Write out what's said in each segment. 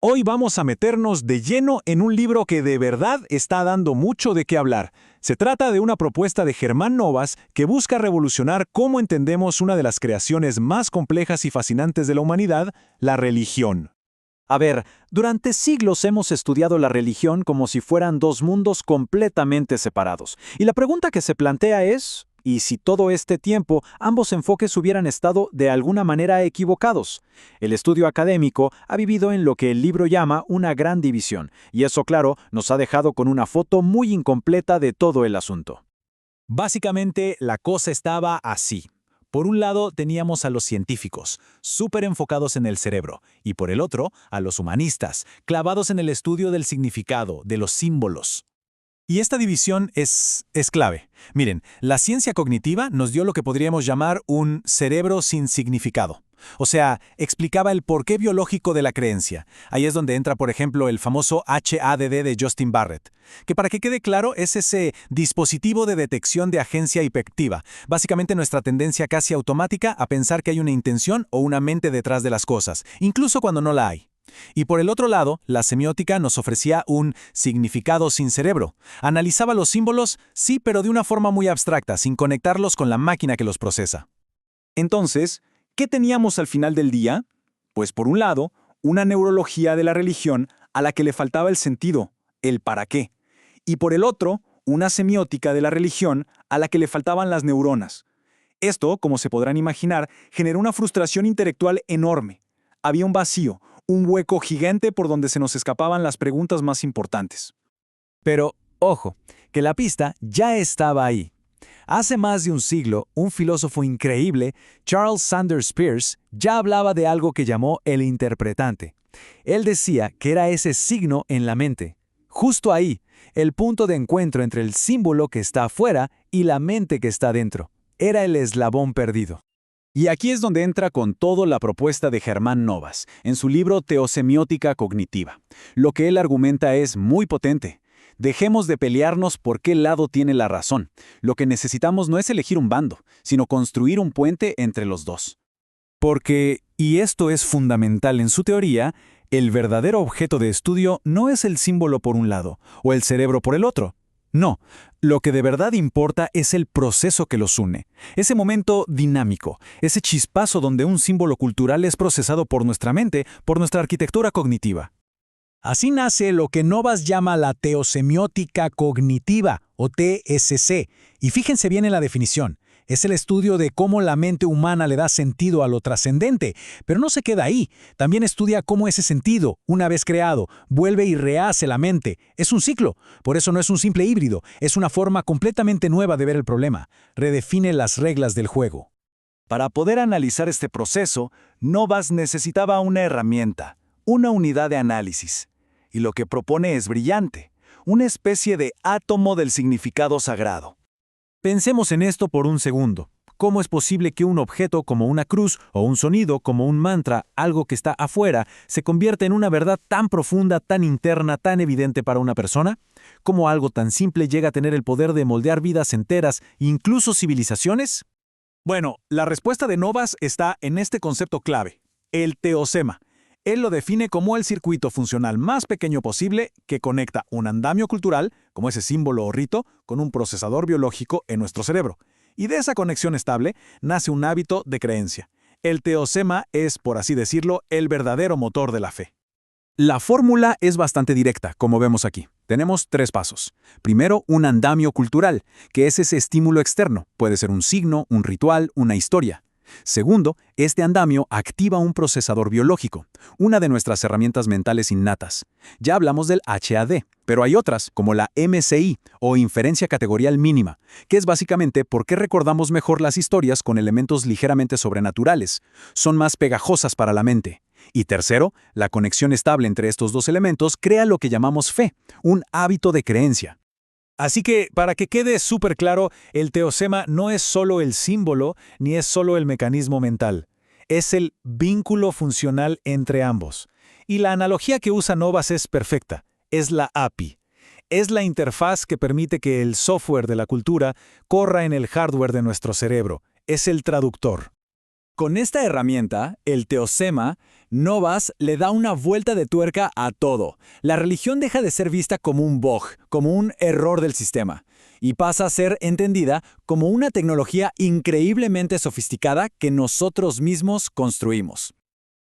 Hoy vamos a meternos de lleno en un libro que de verdad está dando mucho de qué hablar. Se trata de una propuesta de Germán Novas que busca revolucionar cómo entendemos una de las creaciones más complejas y fascinantes de la humanidad, la religión. A ver, durante siglos hemos estudiado la religión como si fueran dos mundos completamente separados. Y la pregunta que se plantea es, ¿y si todo este tiempo ambos enfoques hubieran estado de alguna manera equivocados? El estudio académico ha vivido en lo que el libro llama una gran división, y eso, claro, nos ha dejado con una foto muy incompleta de todo el asunto. Básicamente, la cosa estaba así. Por un lado teníamos a los científicos, súper enfocados en el cerebro, y por el otro, a los humanistas, clavados en el estudio del significado, de los símbolos. Y esta división es clave. Miren, la ciencia cognitiva nos dio lo que podríamos llamar un cerebro sin significado. O sea, explicaba el porqué biológico de la creencia. Ahí es donde entra, por ejemplo, el famoso HADD de Justin Barrett, que para que quede claro es ese dispositivo de detección de agencia hiperactiva, básicamente nuestra tendencia casi automática a pensar que hay una intención o una mente detrás de las cosas, incluso cuando no la hay. Y por el otro lado, la semiótica nos ofrecía un significado sin cerebro. Analizaba los símbolos, sí, pero de una forma muy abstracta, sin conectarlos con la máquina que los procesa. Entonces, ¿qué teníamos al final del día? Pues por un lado, una neurología de la religión a la que le faltaba el sentido, el para qué. Y por el otro, una semiótica de la religión a la que le faltaban las neuronas. Esto, como se podrán imaginar, generó una frustración intelectual enorme. Había un vacío, un hueco gigante por donde se nos escapaban las preguntas más importantes. Pero, ojo, que la pista ya estaba ahí. Hace más de un siglo, un filósofo increíble, Charles Sanders Peirce, ya hablaba de algo que llamó el interpretante. Él decía que era ese signo en la mente. Justo ahí, el punto de encuentro entre el símbolo que está afuera y la mente que está dentro. Era el eslabón perdido. Y aquí es donde entra con todo la propuesta de Germán Novas, en su libro Teosemiótica Cognitiva. Lo que él argumenta es muy potente. Dejemos de pelearnos por qué lado tiene la razón. Lo que necesitamos no es elegir un bando, sino construir un puente entre los dos. Porque, y esto es fundamental en su teoría, el verdadero objeto de estudio no es el símbolo por un lado, o el cerebro por el otro. No, lo que de verdad importa es el proceso que los une, ese momento dinámico, ese chispazo donde un símbolo cultural es procesado por nuestra mente, por nuestra arquitectura cognitiva. Así nace lo que Novas llama la teosemiótica cognitiva, o TSC, y fíjense bien en la definición. Es el estudio de cómo la mente humana le da sentido a lo trascendente, pero no se queda ahí. También estudia cómo ese sentido, una vez creado, vuelve y rehace la mente. Es un ciclo, por eso no es un simple híbrido, es una forma completamente nueva de ver el problema. Redefine las reglas del juego. Para poder analizar este proceso, Novas necesitaba una herramienta, una unidad de análisis. Y lo que propone es brillante, una especie de átomo del significado sagrado. Pensemos en esto por un segundo. ¿Cómo es posible que un objeto como una cruz o un sonido como un mantra, algo que está afuera, se convierta en una verdad tan profunda, tan interna, tan evidente para una persona? ¿Cómo algo tan simple llega a tener el poder de moldear vidas enteras, incluso civilizaciones? Bueno, la respuesta de Novas está en este concepto clave, el teosema. Él lo define como el circuito funcional más pequeño posible que conecta un andamio cultural, como ese símbolo o rito, con un procesador biológico en nuestro cerebro. Y de esa conexión estable nace un hábito de creencia. El teosema es, por así decirlo, el verdadero motor de la fe. La fórmula es bastante directa, como vemos aquí. Tenemos 3 pasos. Primero, un andamio cultural, que es ese estímulo externo. Puede ser un signo, un ritual, una historia. Segundo, este andamio activa un procesador biológico, una de nuestras herramientas mentales innatas. Ya hablamos del HAD, pero hay otras, como la MCI, o inferencia categorial mínima, que es básicamente por qué recordamos mejor las historias con elementos ligeramente sobrenaturales. Son más pegajosas para la mente. Y tercero, la conexión estable entre estos dos elementos crea lo que llamamos fe, un hábito de creencia. Así que, para que quede súper claro, el teosema no es solo el símbolo ni es solo el mecanismo mental. Es el vínculo funcional entre ambos. Y la analogía que usa Novas es perfecta. Es la API. Es la interfaz que permite que el software de la cultura corra en el hardware de nuestro cerebro. Es el traductor. Con esta herramienta, el teosema, Novas le da una vuelta de tuerca a todo. La religión deja de ser vista como un bug, como un error del sistema, y pasa a ser entendida como una tecnología increíblemente sofisticada que nosotros mismos construimos.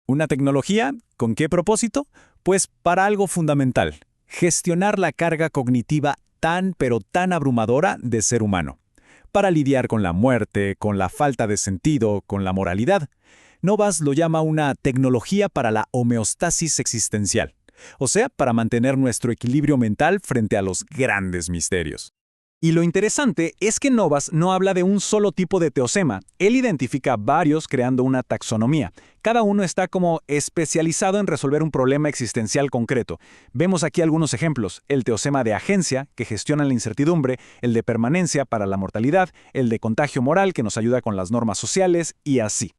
¿Una tecnología? ¿Con qué propósito? Pues para algo fundamental: gestionar la carga cognitiva tan pero tan abrumadora de ser humano. Para lidiar con la muerte, con la falta de sentido, con la moralidad. Novas lo llama una tecnología para la homeostasis existencial, o sea, para mantener nuestro equilibrio mental frente a los grandes misterios. Y lo interesante es que Novas no habla de un solo tipo de teosema. Él identifica varios creando una taxonomía. Cada uno está como especializado en resolver un problema existencial concreto. Vemos aquí algunos ejemplos: el teosema de agencia, que gestiona la incertidumbre; el de permanencia, para la mortalidad; el de contagio moral, que nos ayuda con las normas sociales, y así.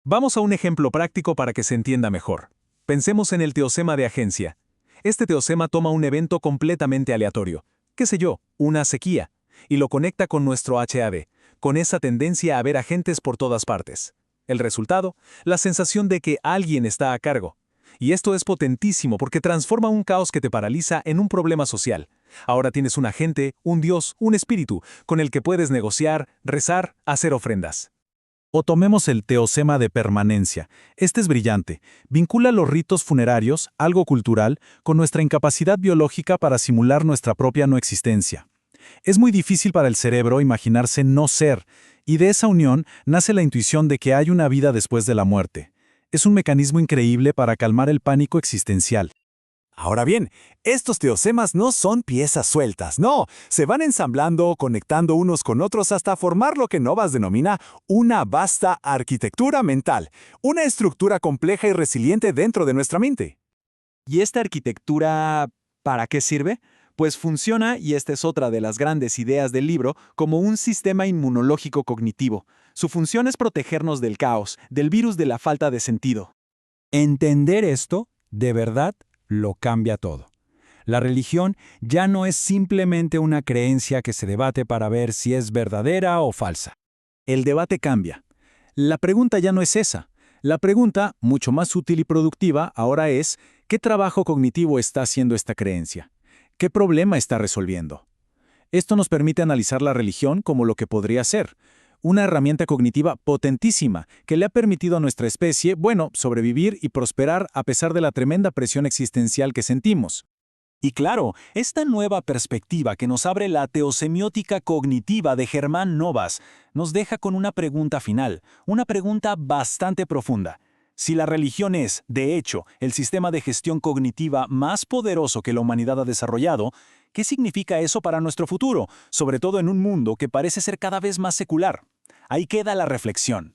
Vamos a un ejemplo práctico para que se entienda mejor. Pensemos en el teosema de agencia. Este teosema toma un evento completamente aleatorio, qué sé yo, una sequía, y lo conecta con nuestro HAD, con esa tendencia a ver agentes por todas partes. El resultado, la sensación de que alguien está a cargo. Y esto es potentísimo porque transforma un caos que te paraliza en un problema social. Ahora tienes un agente, un dios, un espíritu, con el que puedes negociar, rezar, hacer ofrendas. O tomemos el teosema de permanencia. Este es brillante. Vincula los ritos funerarios, algo cultural, con nuestra incapacidad biológica para simular nuestra propia no existencia. Es muy difícil para el cerebro imaginarse no ser, y de esa unión nace la intuición de que hay una vida después de la muerte. Es un mecanismo increíble para calmar el pánico existencial. Ahora bien, estos teosemas no son piezas sueltas, no, se van ensamblando, conectando unos con otros hasta formar lo que Novas denomina una vasta arquitectura mental, una estructura compleja y resiliente dentro de nuestra mente. ¿Y esta arquitectura para qué sirve? Pues funciona, y esta es otra de las grandes ideas del libro, como un sistema inmunológico cognitivo. Su función es protegernos del caos, del virus de la falta de sentido. Entender esto, de verdad, lo cambia todo. La religión ya no es simplemente una creencia que se debate para ver si es verdadera o falsa. El debate cambia. La pregunta ya no es esa. La pregunta, mucho más útil y productiva, ahora es: ¿qué trabajo cognitivo está haciendo esta creencia? ¿Qué problema está resolviendo? Esto nos permite analizar la religión como lo que podría ser: una herramienta cognitiva potentísima que le ha permitido a nuestra especie, sobrevivir y prosperar a pesar de la tremenda presión existencial que sentimos. Y claro, esta nueva perspectiva que nos abre la teosemiótica cognitiva de Germán Novas nos deja con una pregunta final, una pregunta bastante profunda. Si la religión es, de hecho, el sistema de gestión cognitiva más poderoso que la humanidad ha desarrollado, ¿qué significa eso para nuestro futuro, sobre todo en un mundo que parece ser cada vez más secular? Ahí queda la reflexión.